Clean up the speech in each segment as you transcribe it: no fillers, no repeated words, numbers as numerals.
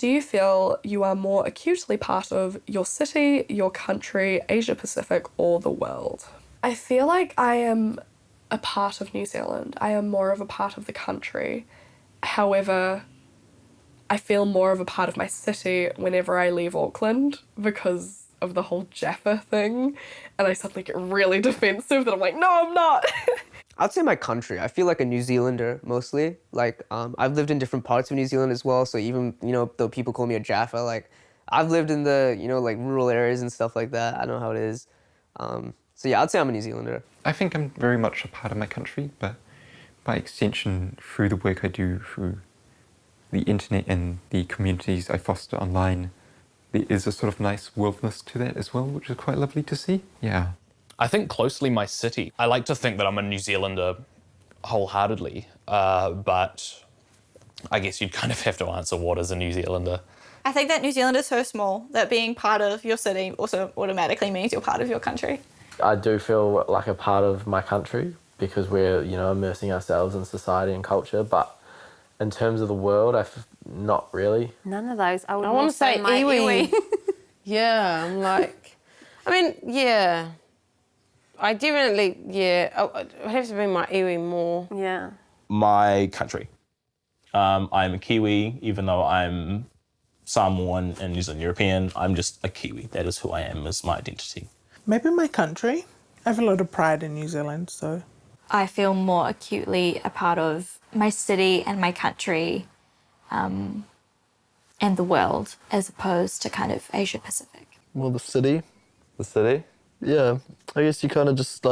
Do you feel you are more acutely part of your city, your country, Asia Pacific, or the world? I feel like I am a part of New Zealand. I am more of a part of the country. However, I feel more of a part of my city whenever I leave Auckland because of the whole Jaffa thing. And I suddenly get really defensive that I'm like, no, I'm not. I'd say my country. I feel like a New Zealander mostly. Like, I've lived in different parts of New Zealand as well. So even, though people call me a Jaffa, like, I've lived in the, like rural areas and stuff like that. I know how it is. So yeah, I'd say I'm a New Zealander. I think I'm very much a part of my country, but by extension, through the work I do through the internet and the communities I foster online, there is a sort of nice worldness to that as well, which is quite lovely to see. Yeah. I think closely my city. I like to think that I'm a New Zealander wholeheartedly, but I guess you'd kind of have to answer what is a New Zealander. I think that New Zealand is so small that being part of your city also automatically means you're part of your country. I do feel like a part of my country because we're, immersing ourselves in society and culture, but in terms of the world, not really. None of those. I want to say my iwi. Yeah, I'm like... yeah. I definitely, it has to be my iwi more. Yeah. My country. I'm a Kiwi, even though I'm Samoan and New Zealand European. I'm just a Kiwi. That is who I am, is my identity. Maybe my country. I have a lot of pride in New Zealand, so... I feel more acutely a part of my city and my country and the world as opposed to kind of Asia Pacific. Well, the city. The city? Yeah. I guess you kind of just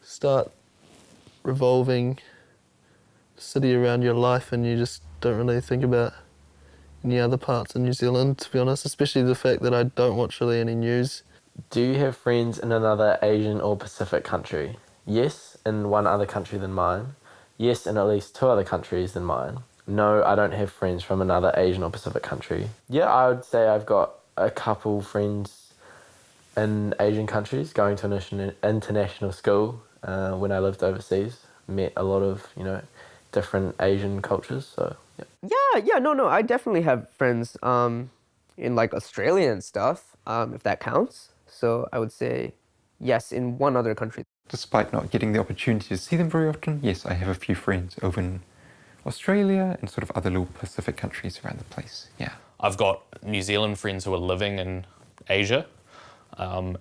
start revolving the city around your life and you just don't really think about any other parts of New Zealand, to be honest, especially the fact that I don't watch really any news. Do you have friends in another Asian or Pacific country? Yes, in one other country than mine. Yes, in at least 2 other countries than mine. No, I don't have friends from another Asian or Pacific country. Yeah, I would say I've got a couple friends in Asian countries going to an international school when I lived overseas. Met a lot of, different Asian cultures, so yeah. No, I definitely have friends in like Australia and stuff, if that counts. So I would say yes, in one other country. Despite not getting the opportunity to see them very often, yes, I have a few friends over in Australia and sort of other little Pacific countries around the place, yeah. I've got New Zealand friends who are living in Asia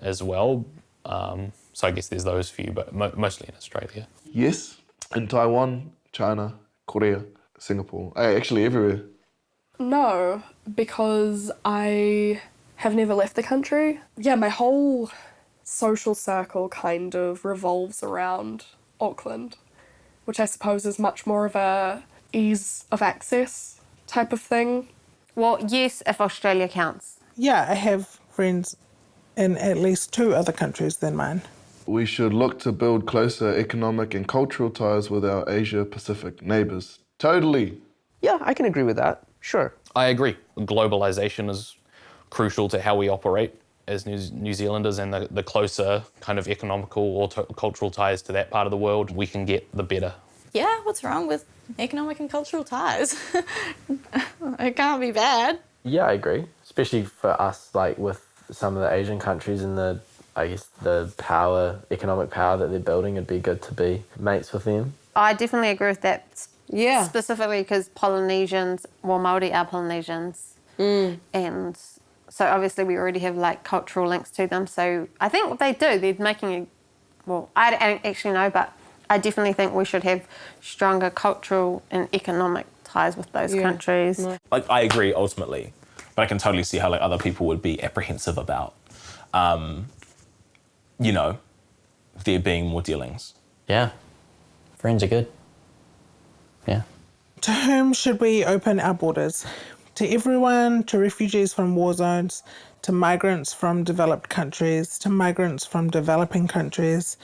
as well. So I guess there's those few, but mostly in Australia. Yes, in Taiwan, China, Korea, Singapore, actually everywhere. No, because I have never left the country. Yeah, my whole social circle kind of revolves around Auckland, which I suppose is much more of a ease of access type of thing. Well, yes, if Australia counts. Yeah, I have friends in at least 2 other countries than mine. We should look to build closer economic and cultural ties with our Asia-Pacific neighbours. Totally. Yeah, I can agree with that. Sure. I agree. Globalisation is crucial to how we operate as New Zealanders, and the closer kind of economical or cultural ties to that part of the world we can get, the better. Yeah, what's wrong with economic and cultural ties? It can't be bad. Yeah, I agree. Especially for us, like with some of the Asian countries and the economic power that they're building, it'd be good to be mates with them. I definitely agree with that. Yeah. Specifically because Polynesians, Māori are Polynesians. And so obviously we already have like cultural links to them. So I think what they do, they're making I don't actually know, but I definitely think we should have stronger cultural and economic ties with those countries. Like, I agree ultimately, but I can totally see how like other people would be apprehensive about, there being more dealings. Yeah, friends are good. Yeah. To whom should we open our borders? To everyone, to refugees from war zones, to migrants from developed countries, to migrants from developing countries,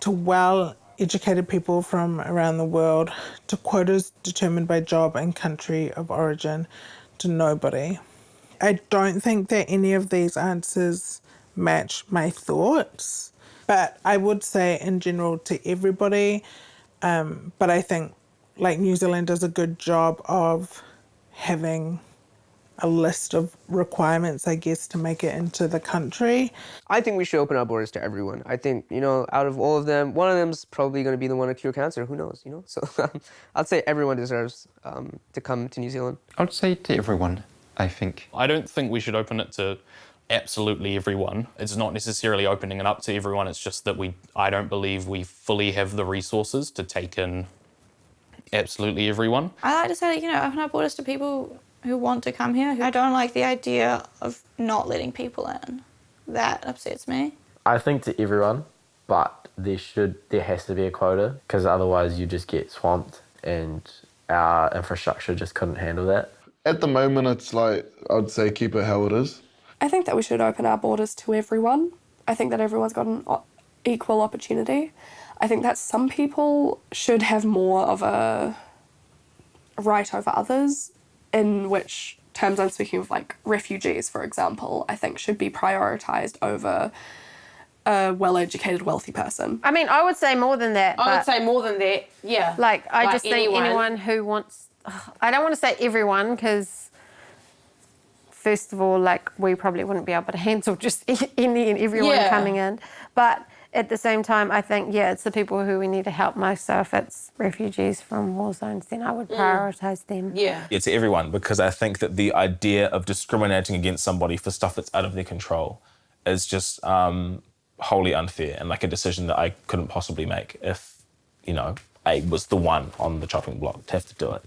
to well-educated people from around the world, to quotas determined by job and country of origin, to nobody. I don't think that any of these answers match my thoughts, but I would say in general to everybody, but I think like New Zealand does a good job of having a list of requirements, I guess, to make it into the country. I think we should open our borders to everyone. I think, you know, out of all of them, one of them's probably going to be the one to cure cancer. Who knows, you know? So I'd say everyone deserves to come to New Zealand. I would say to everyone, I think. I don't think we should open it to absolutely everyone. It's not necessarily opening it up to everyone, it's just that I don't believe we fully have the resources to take in absolutely everyone. I like to say that, you know, open our borders to people who want to come here. I don't like the idea of not letting people in. That upsets me. I think to everyone, but there has to be a quota, because otherwise you just get swamped and our infrastructure just couldn't handle that. At the moment, it's like, I'd say keep it how it is. I think that we should open our borders to everyone. I think that everyone's got an equal opportunity. I think that some people should have more of a right over others, in which terms I'm speaking of, like refugees, for example, I think should be prioritised over a well-educated, wealthy person. I mean, I would say more than that. I would say more than that, yeah. Like, I Like just think anyone who wants... I don't want to say everyone, because first of all, like, we probably wouldn't be able to handle just any and everyone coming in. But at the same time, I think, it's the people who we need to help most. So if it's refugees from war zones, then I would prioritise them. Yeah, to everyone, because I think that the idea of discriminating against somebody for stuff that's out of their control is just wholly unfair, and like a decision that I couldn't possibly make if, you know, I was the one on the chopping block to have to do it.